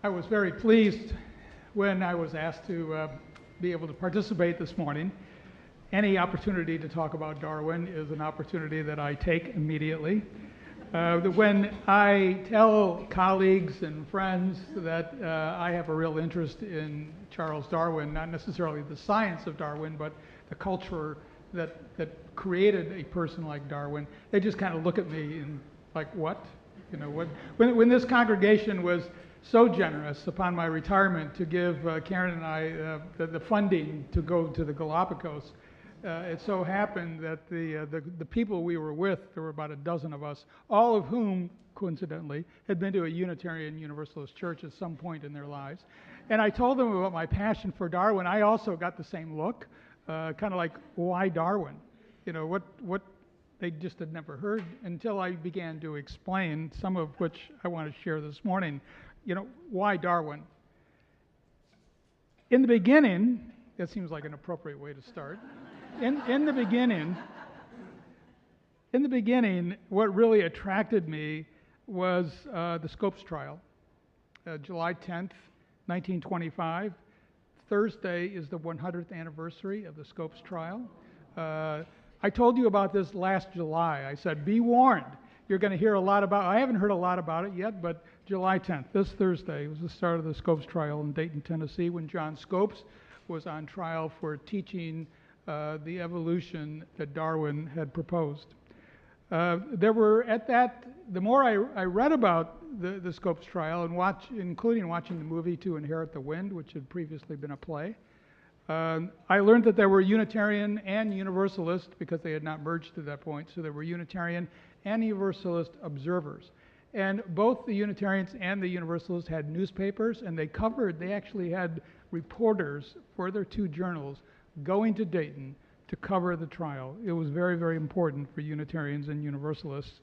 I was very pleased when I was asked to be able to participate this morning. Any opportunity to talk about Darwin is an opportunity that I take immediately. When I tell colleagues and friends that I have a real interest in Charles Darwin, not necessarily the science of Darwin, but the culture that created a person like Darwin, they just kind of look at me and like, what? You know, what? When this congregation was so generous upon my retirement to give Karen and I the funding to go to the Galapagos, it so happened that the people we were with, there were about a dozen of us, all of whom, coincidentally, had been to a Unitarian Universalist church at some point in their lives. And I told them about my passion for Darwin. I also got the same look, kind of like, why Darwin? You know, what they just had never heard until I began to explain, some of which I want to share this morning. You know, why Darwin? In the beginning, that seems like an appropriate way to start. In the beginning, what really attracted me was the Scopes trial. July 10th, 1925. Thursday is the 100th anniversary of the Scopes trial. I told you about this last July. I said, be warned. You're going to hear a lot about it. I haven't heard a lot about it yet, but July 10th, this Thursday, was the start of the Scopes trial in Dayton, Tennessee, when John Scopes was on trial for teaching the evolution that Darwin had proposed. There were, the more I read about the Scopes trial, and including watching the movie To Inherit the Wind, which had previously been a play, I learned that there were Unitarian and Universalist, because they had not merged at that point, so there were Unitarian and Universalist observers. And both the Unitarians and the Universalists had newspapers, and they actually had reporters for their two journals going to Dayton to cover the trial. It was very, very important for Unitarians and Universalists.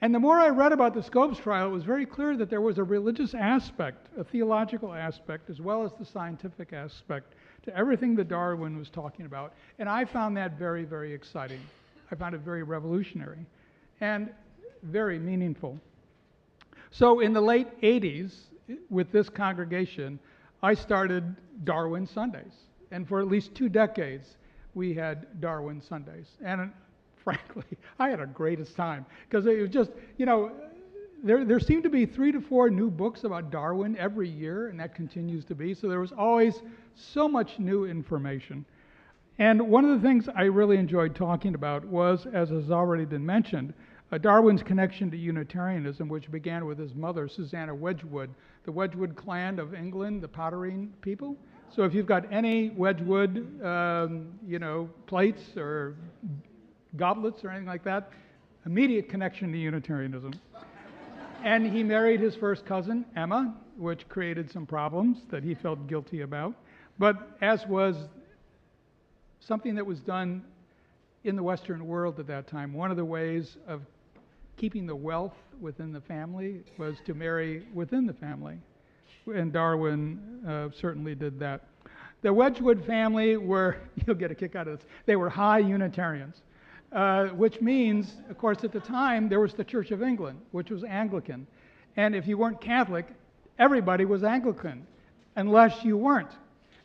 And the more I read about the Scopes trial, it was very clear that there was a religious aspect, a theological aspect, as well as the scientific aspect to everything that Darwin was talking about. And I found that very, very exciting. I found it very revolutionary and very meaningful. So in the late 80s, with this congregation, I started Darwin Sundays. And for at least 2 decades, we had Darwin Sundays. And frankly, I had a greatest time. Because it was just, you know, there seemed to be 3 to 4 new books about Darwin every year, and that continues to be. So there was always so much new information. And one of the things I really enjoyed talking about was, as has already been mentioned, Darwin's connection to Unitarianism, which began with his mother, Susanna Wedgwood, the Wedgwood clan of England, the pottering people. So if you've got any Wedgwood, plates or goblets or anything like that, immediate connection to Unitarianism. And he married his first cousin, Emma, which created some problems that he felt guilty about. But as was something that was done in the Western world at that time, one of the ways of keeping the wealth within the family was to marry within the family. And Darwin certainly did that. The Wedgwood family were, you'll get a kick out of this, they were high Unitarians, which means, of course, at the time, there was the Church of England, which was Anglican. And if you weren't Catholic, everybody was Anglican, unless you weren't.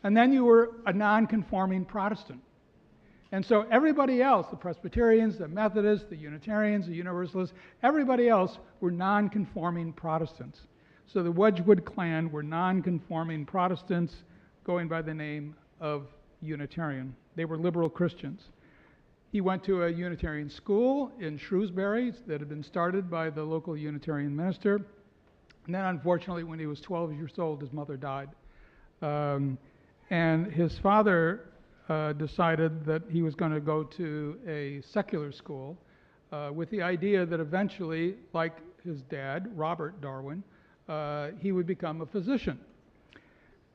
And then you were a non-conforming Protestant. And so everybody else, the Presbyterians, the Methodists, the Unitarians, the Universalists, everybody else were non-conforming Protestants. So the Wedgwood clan were non-conforming Protestants going by the name of Unitarian. They were liberal Christians. He went to a Unitarian school in Shrewsbury that had been started by the local Unitarian minister. And then, unfortunately, when he was 12 years old, his mother died. And his father decided that he was going to go to a secular school with the idea that eventually, like his dad, Robert Darwin, he would become a physician.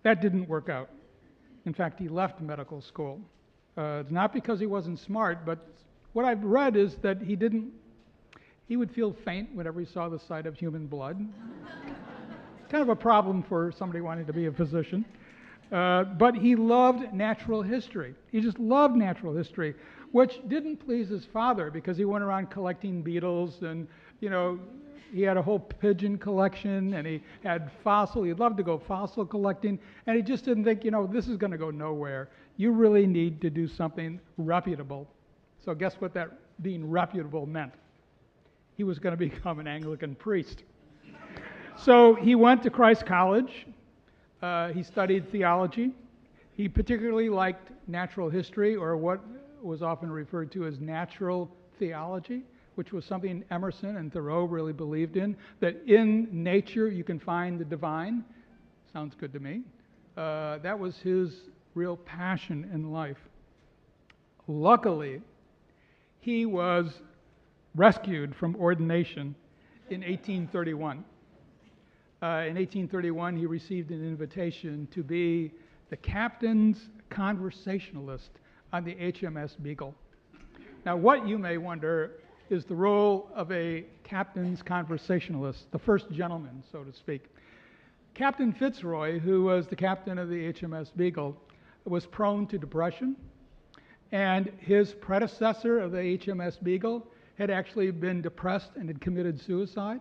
That didn't work out. In fact, he left medical school. Not because he wasn't smart, but what I've read is that he would feel faint whenever he saw the sight of human blood. Kind of a problem for somebody wanting to be a physician. But he loved natural history. He just loved natural history, which didn't please his father because he went around collecting beetles and, He had a whole pigeon collection, and he had he'd love to go fossil collecting, and he just didn't think, this is going to go nowhere. You really need to do something reputable. So guess what that being reputable meant? He was going to become an Anglican priest. So he went to Christ College. He studied theology. He particularly liked natural history, or what was often referred to as natural theology, which was something Emerson and Thoreau really believed in, that in nature you can find the divine. Sounds good to me. That was his real passion in life. Luckily, he was rescued from ordination in 1831. In 1831, he received an invitation to be the captain's conversationalist on the HMS Beagle. Now, what you may wonder is the role of a captain's conversationalist, the first gentleman, so to speak. Captain Fitzroy, who was the captain of the HMS Beagle, was prone to depression, and his predecessor of the HMS Beagle had actually been depressed and had committed suicide.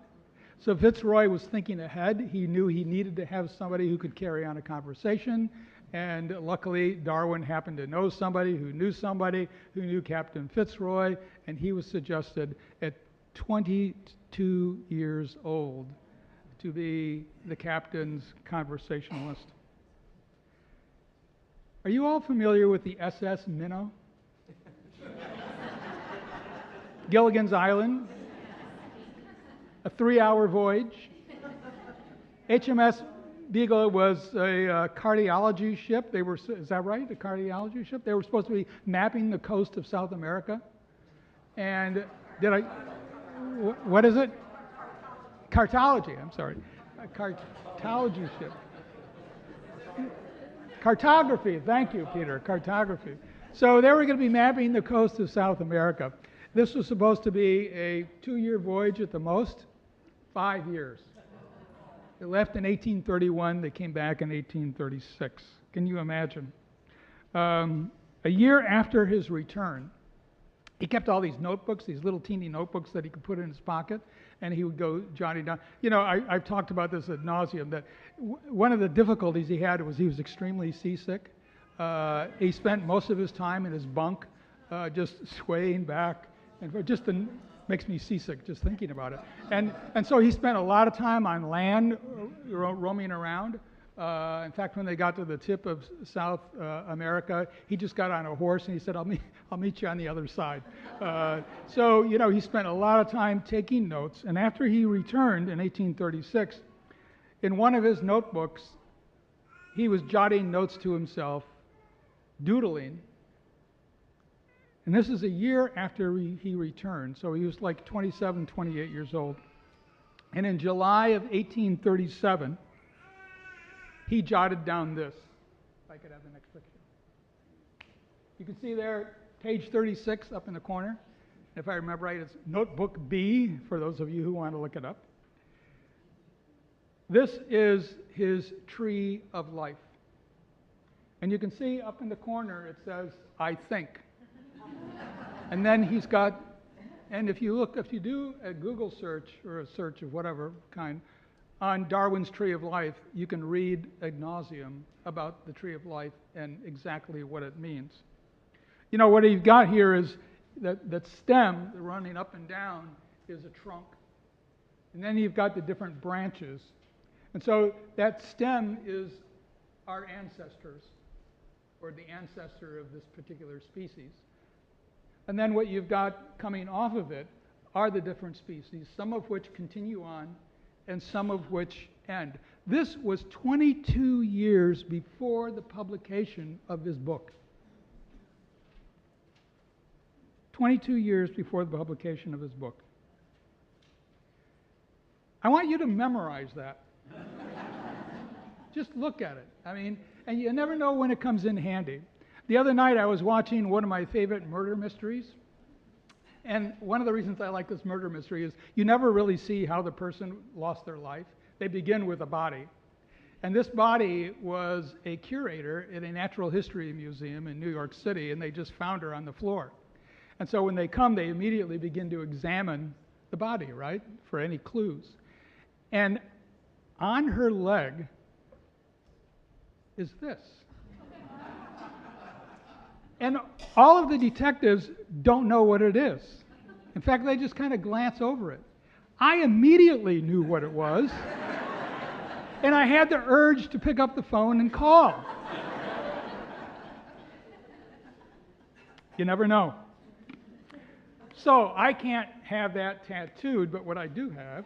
So Fitzroy was thinking ahead. He knew he needed to have somebody who could carry on a conversation, and luckily Darwin happened to know somebody who knew Captain Fitzroy, and he was suggested at 22 years old to be the captain's conversationalist. Are you all familiar with the SS Minnow? Gilligan's Island, a 3-hour voyage. HMS Beagle was a cardiology ship. Is that right? A cardiology ship? They were supposed to be mapping the coast of South America. And what is it? Cartology, I'm sorry. A cartology ship. Cartography, thank you, Peter, cartography. So they were going to be mapping the coast of South America. This was supposed to be a 2-year voyage at the most, 5 years. They left in 1831, they came back in 1836. Can you imagine? A year after his return, he kept all these notebooks, these little teeny notebooks that he could put in his pocket, and he would go jotting down. I've talked about this ad nauseum, that one of the difficulties he had was he was extremely seasick. He spent most of his time in his bunk, just swaying back, and it just makes me seasick just thinking about it. And so he spent a lot of time on land, roaming around. In fact, when they got to the tip of South America, he just got on a horse and he said, I'll meet you on the other side. So he spent a lot of time taking notes. And after he returned in 1836, in one of his notebooks, he was jotting notes to himself, doodling. And this is a year after he returned, so he was like 27, 28 years old. And in July of 1837, he jotted down this. If I could have the next picture. You can see there, page 36 up in the corner. If I remember right, it's Notebook B, for those of you who want to look it up. This is his tree of life. And you can see up in the corner, it says, I think. And then he's got, and if you do a Google search or a search of whatever kind on Darwin's Tree of Life, you can read ad nauseum about the Tree of Life and exactly what it means. What you've got here is that stem running up and down is a trunk. And then you've got the different branches. And so that stem is our ancestors, or the ancestor of this particular species. And then what you've got coming off of it are the different species, some of which continue on and some of which end. This was 22 years before the publication of his book. 22 years before the publication of his book. I want you to memorize that. Just look at it. And you never know when it comes in handy. The other night I was watching one of my favorite murder mysteries. And one of the reasons I like this murder mystery is you never really see how the person lost their life. They begin with a body. And this body was a curator at a natural history museum in New York City, and they just found her on the floor. And so when they come, they immediately begin to examine the body, right, for any clues. And on her leg is this. And all of the detectives don't know what it is. In fact, they just kind of glance over it. I immediately knew what it was, and I had the urge to pick up the phone and call. You never know. So I can't have that tattooed, but what I do have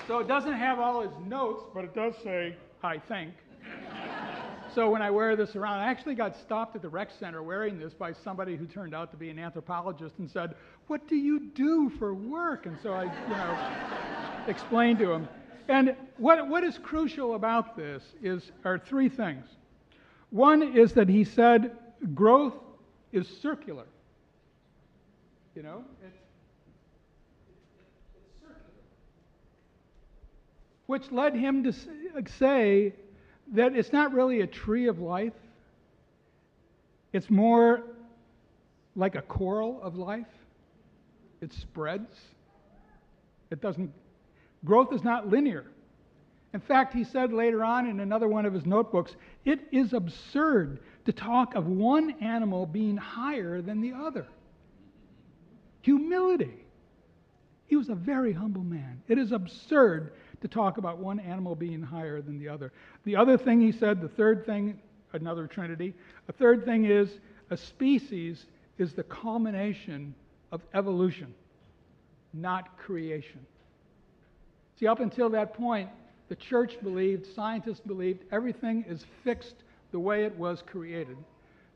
so it doesn't have all his notes, but it does say, I think. So when I wear this around, I actually got stopped at the rec center wearing this by somebody who turned out to be an anthropologist and said, what do you do for work? And so I, explained to him. And what is crucial about this are three things. One is that he said growth is circular. It's circular. Which led him to say that it's not really a tree of life. It's more like a coral of life. It spreads. Growth is not linear. In fact, he said later on in another one of his notebooks, it is absurd to talk of one animal being higher than the other. Humility. He was a very humble man. It is absurd to talk about one animal being higher than the other. The other thing he said, the third thing, another trinity, a third thing is a species is the culmination of evolution, not creation. See, up until that point, the church believed, scientists believed, everything is fixed the way it was created.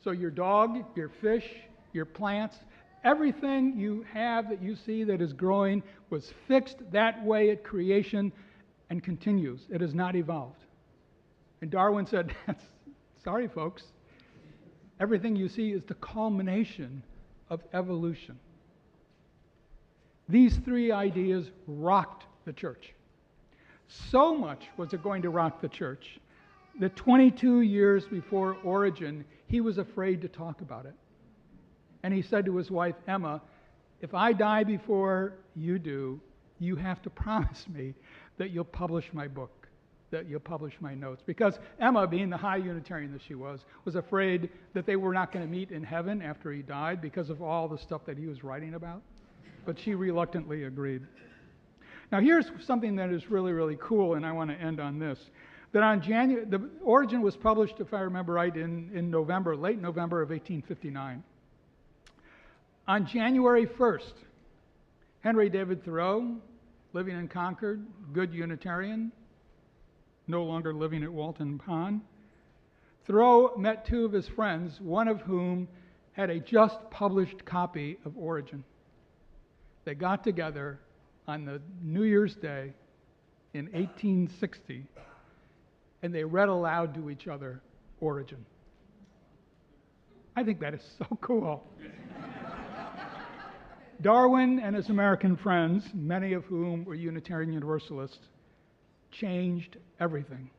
So your dog, your fish, your plants, everything you have that you see that is growing was fixed that way at creation and continues. It has not evolved. And Darwin said, sorry folks, everything you see is the culmination of evolution. These three ideas rocked the church. So much was it going to rock the church that 22 years before Origin, he was afraid to talk about it. And he said to his wife, Emma, if I die before you do, you have to promise me that you'll publish my book, that you'll publish my notes. Because Emma, being the high Unitarian that she was afraid that they were not going to meet in heaven after he died because of all the stuff that he was writing about. But she reluctantly agreed. Now here's something that is really, really cool, and I want to end on this. That on the Origin was published, if I remember right, in November, late November of 1859. On January 1st, Henry David Thoreau, living in Concord, good Unitarian, no longer living at Walton Pond. Thoreau met two of his friends, one of whom had a just published copy of Origin. They got together on the New Year's Day in 1860, and they read aloud to each other Origin. I think that is so cool. Darwin and his American friends, many of whom were Unitarian Universalists, changed everything.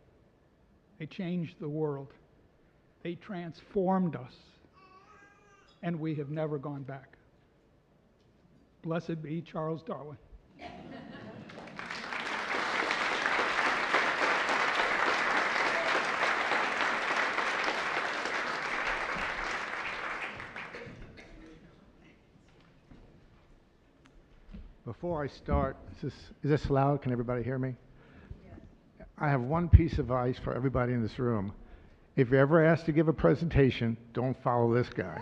They changed the world. They transformed us, and we have never gone back. Blessed be Charles Darwin. Before I start, is this loud? Can everybody hear me? Yeah. I have one piece of advice for everybody in this room. If you're ever asked to give a presentation, don't follow this guy.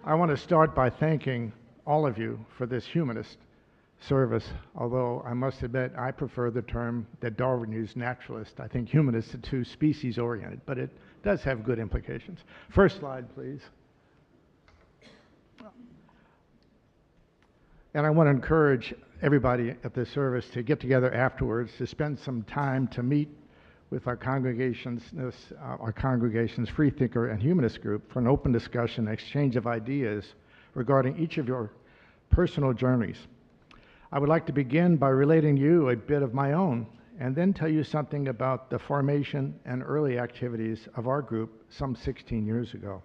I want to start by thanking all of you for this humanist service, although I must admit I prefer the term that Darwin used, naturalist. I think humanist is too species-oriented, but it does have good implications. First slide, please. And I want to encourage everybody at this service to get together afterwards, to spend some time to meet with our congregations, Freethinker and Humanist group, for an open discussion, exchange of ideas regarding each of your personal journeys. I would like to begin by relating to you a bit of my own and then tell you something about the formation and early activities of our group some 16 years ago.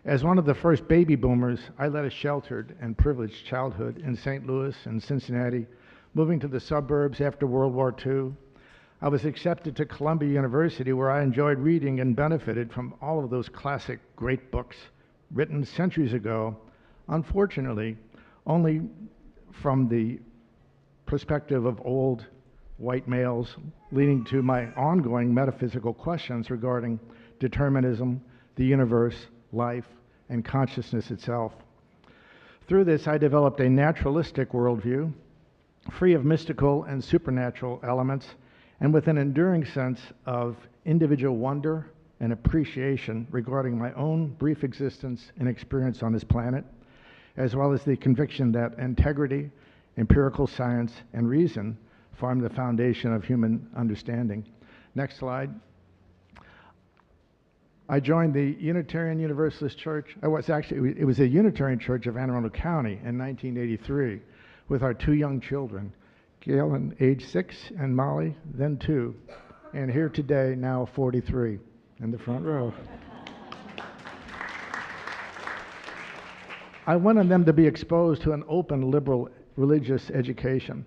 As one of the first baby boomers, I led a sheltered and privileged childhood in St. Louis and Cincinnati, moving to the suburbs after World War II. I was accepted to Columbia University, where I enjoyed reading and benefited from all of those classic great books written centuries ago, unfortunately, only from the perspective of old white males, leading to my ongoing metaphysical questions regarding determinism, the universe, life, and consciousness itself. Through this, I developed a naturalistic worldview, free of mystical and supernatural elements, and with an enduring sense of individual wonder and appreciation regarding my own brief existence and experience on this planet, as well as the conviction that integrity, empirical science, and reason form the foundation of human understanding. Next slide. I joined the Unitarian Universalist Church. It was a Unitarian Church of Anne Arundel County in 1983 with our two young children, Galen, age 6, and Molly, then 2, and here today, now 43, in the front row. I wanted them to be exposed to an open, liberal religious education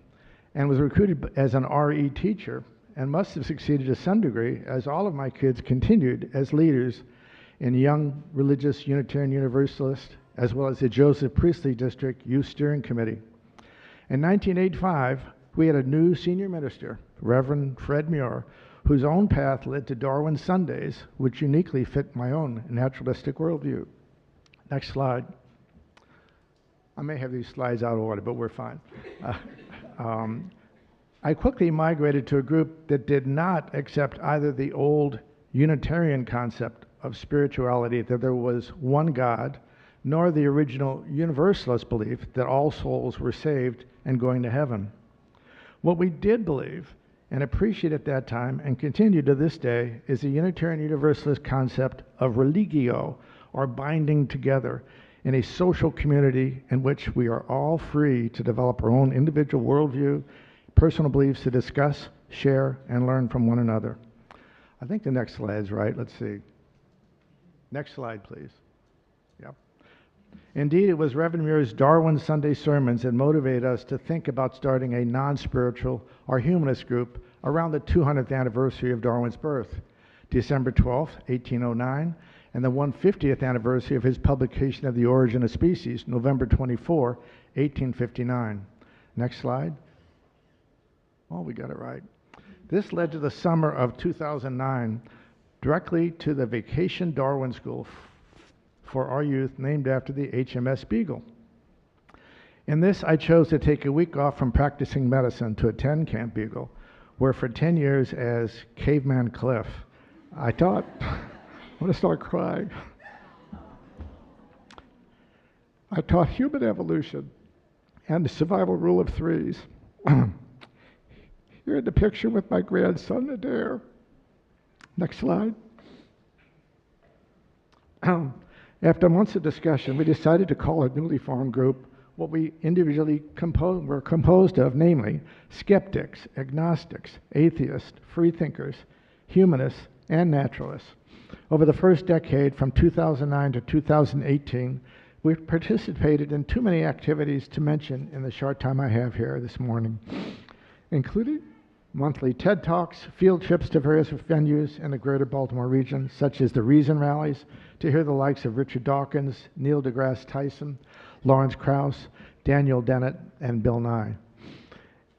and was recruited as an RE teacher and must have succeeded to some degree, as all of my kids continued as leaders in Young Religious Unitarian Universalist, as well as the Joseph Priestley District Youth Steering Committee. In 1985, we had a new senior minister, Reverend Fred Muir, whose own path led to Darwin Sundays, which uniquely fit my own naturalistic worldview. Next slide. I may have these slides out of order, but we're fine. I quickly migrated to a group that did not accept either the old Unitarian concept of spirituality, that there was one God, nor the original Universalist belief that all souls were saved and going to heaven. What we did believe and appreciate at that time, and continue to this day, is the Unitarian Universalist concept of religio, or binding together, in a social community in which we are all free to develop our own individual worldview, personal beliefs to discuss, share, and learn from one another. I think the next slide's right. Let's see. Next slide, please. Yep. Indeed, it was Reverend Muir's Darwin Sunday sermons that motivated us to think about starting a non-spiritual or humanist group around the 200th anniversary of Darwin's birth, December 12, 1809, and the 150th anniversary of his publication of The Origin of Species, November 24, 1859. Next slide. Oh, we got it right. This led to the summer of 2009, directly to the Vacation Darwin School for our youth, named after the HMS Beagle. In this, I chose to take a week off from practicing medicine to attend Camp Beagle, where for 10 years as Caveman Cliff, I taught, I'm going to start crying. I taught human evolution and the survival rule of threes. Here in the picture with my grandson, Adair. Next slide. After months of discussion, we decided to call our newly formed group what we individually were composed of, namely skeptics, agnostics, atheists, freethinkers, humanists, and naturalists. Over the first decade, from 2009 to 2018, we've participated in too many activities to mention in the short time I have here this morning, including monthly TED Talks, field trips to various venues in the greater Baltimore region, such as the Reason Rallies, to hear the likes of Richard Dawkins, Neil deGrasse Tyson, Lawrence Krauss, Daniel Dennett, and Bill Nye.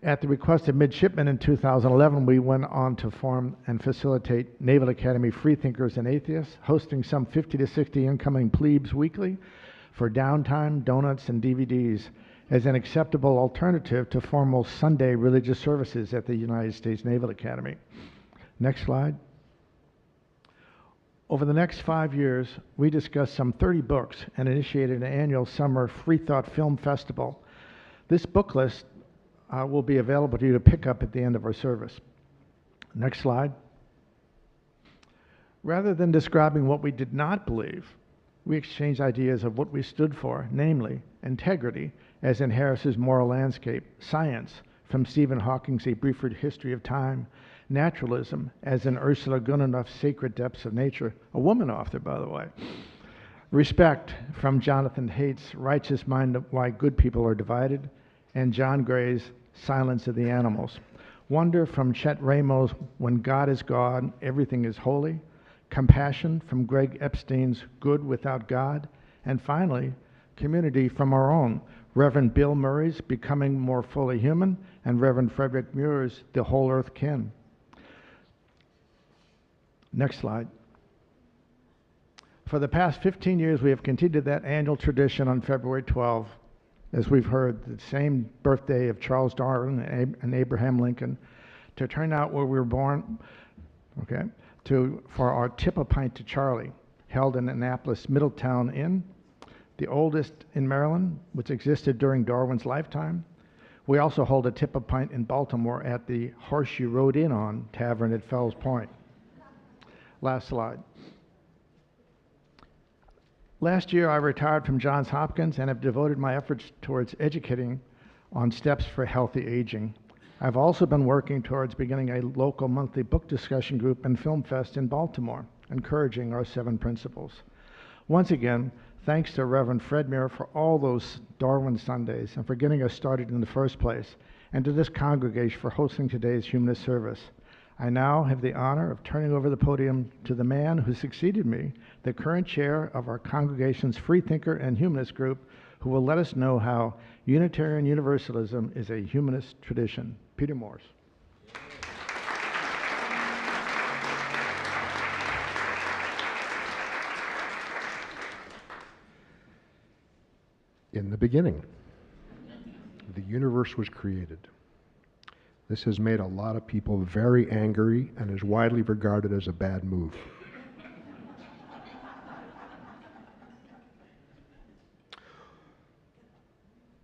At the request of midshipmen in 2011, we went on to form and facilitate Naval Academy Freethinkers and Atheists, hosting some 50 to 60 incoming plebes weekly for downtime, donuts, and DVDs as an acceptable alternative to formal Sunday religious services at the United States Naval Academy. Next slide. Over the next 5 years, we discussed some 30 books and initiated an annual summer Free Thought Film Festival. This book list will be available to you to pick up at the end of our service. Next slide. Rather than describing what we did not believe, we exchanged ideas of what we stood for, namely integrity, as in Harris's Moral Landscape, science, from Stephen Hawking's A Brief History of Time, Naturalism, as in Ursula Gunnenoff's Sacred Depths of Nature, a woman author, by the way. Respect from Jonathan Haidt's Righteous Mind, Why Good People Are Divided, and John Gray's Silence of the Animals. Wonder from Chet Ramos, When God is God, Everything is Holy. Compassion from Greg Epstein's Good Without God. And finally, community from our own, Reverend Bill Murray's Becoming More Fully Human, and Reverend Frederick Muir's The Whole Earth Kin. Next slide. For the past 15 years, we have continued that annual tradition on February 12, as we've heard, the same birthday of Charles Darwin and Abraham Lincoln, to turn out where we were born, okay, for our Tip a Pint to Charlie, held in Annapolis Middletown Inn, the oldest in Maryland, which existed during Darwin's lifetime. We also hold a Tip a Pint in Baltimore at the Horse You Rode In On Tavern at Fells Point. Last slide. Last year, I retired from Johns Hopkins and have devoted my efforts towards educating on steps for healthy aging. I've also been working towards beginning a local monthly book discussion group and film fest in Baltimore, encouraging our 7 principles. Once again, thanks to Reverend Fred Muir for all those Darwin Sundays and for getting us started in the first place, and to this congregation for hosting today's humanist service. I now have the honor of turning over the podium to the man who succeeded me, the current chair of our congregation's Freethinker and Humanist group, who will let us know how Unitarian Universalism is a humanist tradition. Peter Morse. In the beginning, the universe was created. This has made a lot of people very angry and is widely regarded as a bad move.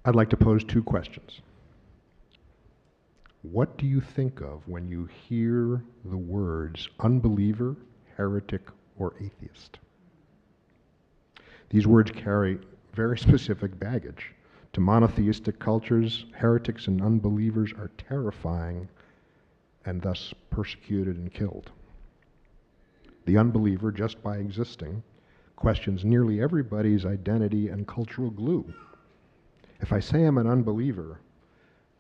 I'd like to pose 2 questions. What do you think of when you hear the words unbeliever, heretic, or atheist? These words carry very specific baggage. To monotheistic cultures, heretics and unbelievers are terrifying and thus persecuted and killed. The unbeliever, just by existing, questions nearly everybody's identity and cultural glue. If I say I'm an unbeliever,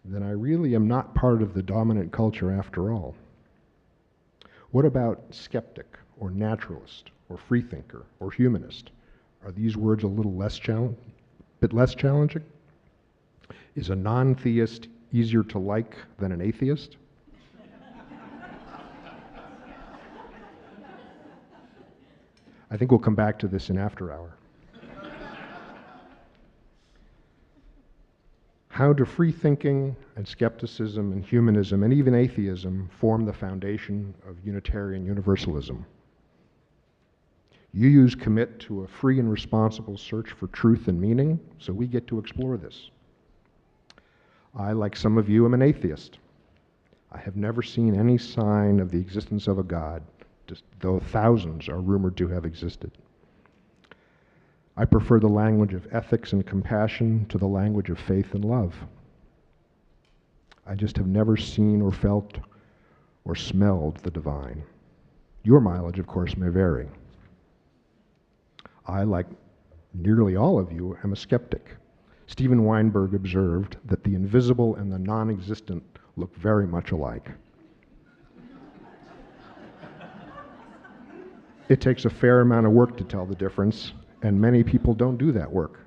then I really am not part of the dominant culture after all. What about skeptic, or naturalist, or freethinker, or humanist? Are these words a little less challenging? Is a non-theist easier to like than an atheist? I think we'll come back to this in After Hour. How do free thinking and skepticism and humanism and even atheism form the foundation of Unitarian Universalism? UUs commit to a free and responsible search for truth and meaning, so we get to explore this. I, like some of you, am an atheist. I have never seen any sign of the existence of a God, though thousands are rumored to have existed. I prefer the language of ethics and compassion to the language of faith and love. I just have never seen or felt or smelled the divine. Your mileage, of course, may vary. I, like nearly all of you, am a skeptic. Steven Weinberg observed that the invisible and the non-existent look very much alike. It takes a fair amount of work to tell the difference, and many people don't do that work.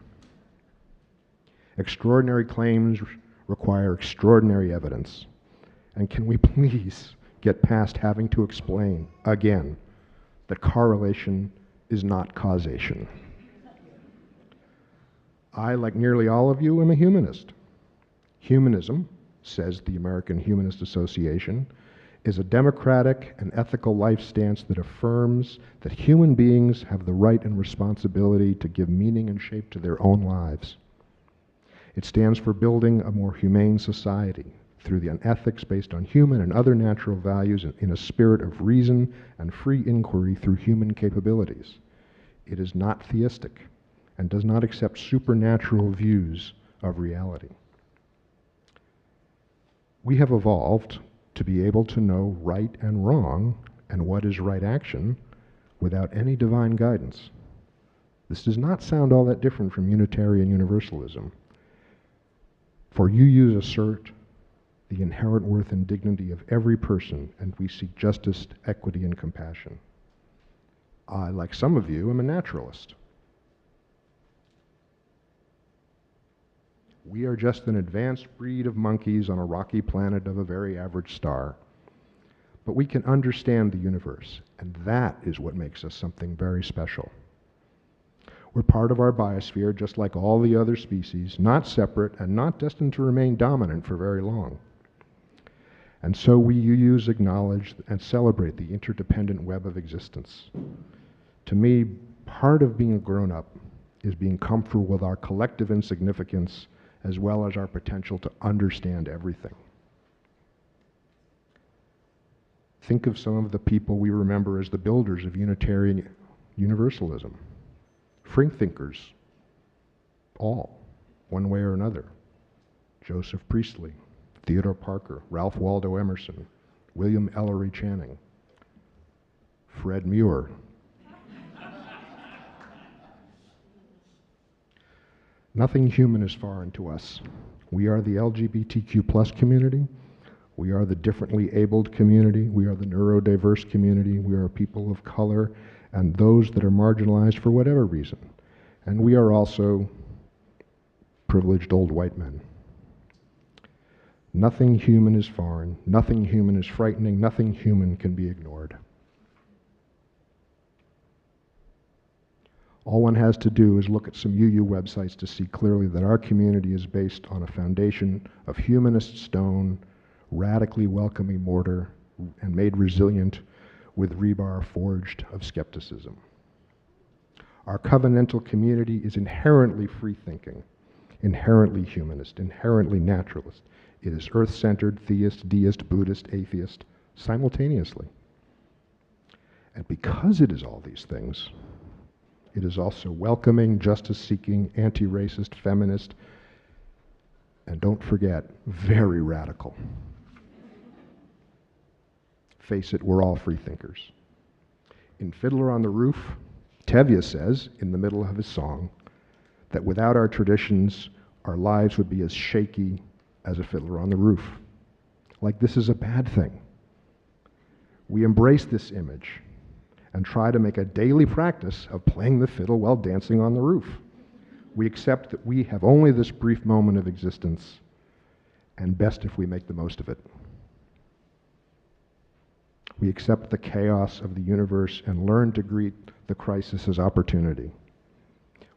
Extraordinary claims require extraordinary evidence. And can we please get past having to explain, again, that correlation is not causation? I, like nearly all of you, am a humanist. Humanism, says the American Humanist Association, is a democratic and ethical life stance that affirms that human beings have the right and responsibility to give meaning and shape to their own lives. It stands for building a more humane society through an ethics based on human and other natural values in a spirit of reason and free inquiry through human capabilities. It is not theistic and does not accept supernatural views of reality. We have evolved to be able to know right and wrong and what is right action without any divine guidance. This does not sound all that different from Unitarian Universalism. For UUs assert the inherent worth and dignity of every person, and we seek justice, equity, and compassion. I, like some of you, am a naturalist. We are just an advanced breed of monkeys on a rocky planet of a very average star. But we can understand the universe, and that is what makes us something very special. We're part of our biosphere just like all the other species, not separate and not destined to remain dominant for very long. And so we UUs acknowledge and celebrate the interdependent web of existence. To me, part of being a grown-up is being comfortable with our collective insignificance as well as our potential to understand everything. Think of some of the people we remember as the builders of Unitarian Universalism. Freethinkers, all, one way or another. Joseph Priestley, Theodore Parker, Ralph Waldo Emerson, William Ellery Channing, Fred Muir. Nothing human is foreign to us. We are the LGBTQ+ community. We are the differently abled community. We are the neurodiverse community. We are people of color and those that are marginalized for whatever reason. And we are also privileged old white men. Nothing human is foreign. Nothing human is frightening. Nothing human can be ignored. All one has to do is look at some UU websites to see clearly that our community is based on a foundation of humanist stone, radically welcoming mortar, and made resilient with rebar forged of skepticism. Our covenantal community is inherently free-thinking, inherently humanist, inherently naturalist. It is earth-centered, theist, deist, Buddhist, atheist, simultaneously. And because it is all these things, it is also welcoming, justice-seeking, anti-racist, feminist, and don't forget, very radical. Face it, we're all free thinkers. In Fiddler on the Roof, Tevye says, in the middle of his song, that without our traditions, our lives would be as shaky as a fiddler on the roof. Like this is a bad thing. We embrace this image and try to make a daily practice of playing the fiddle while dancing on the roof. We accept that we have only this brief moment of existence, and best if we make the most of it. We accept the chaos of the universe and learn to greet the crisis as opportunity.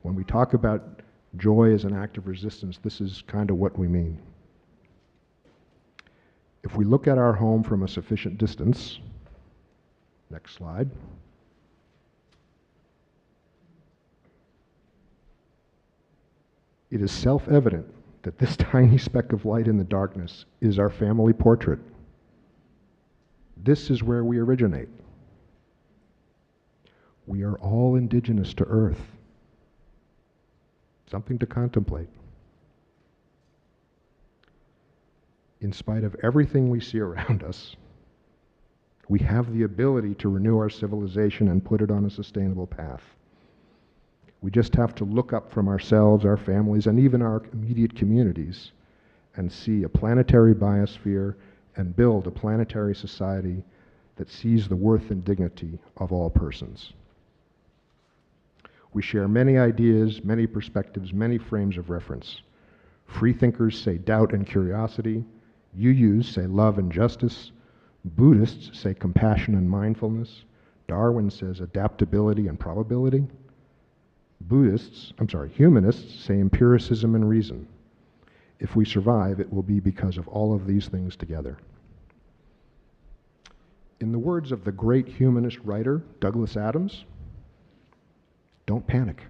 When we talk about joy as an act of resistance, this is kind of what we mean. If we look at our home from a sufficient distance, next slide, it is self-evident that this tiny speck of light in the darkness is our family portrait. This is where we originate. We are all indigenous to Earth. Something to contemplate. In spite of everything we see around us, we have the ability to renew our civilization and put it on a sustainable path. We just have to look up from ourselves, our families, and even our immediate communities and see a planetary biosphere and build a planetary society that sees the worth and dignity of all persons. We share many ideas, many perspectives, many frames of reference. Freethinkers say doubt and curiosity. UUs say love and justice. Buddhists say compassion and mindfulness. Darwin says adaptability and probability. Humanists say empiricism and reason. If we survive, it will be because of all of these things together. In the words of the great humanist writer, Douglas Adams, don't panic.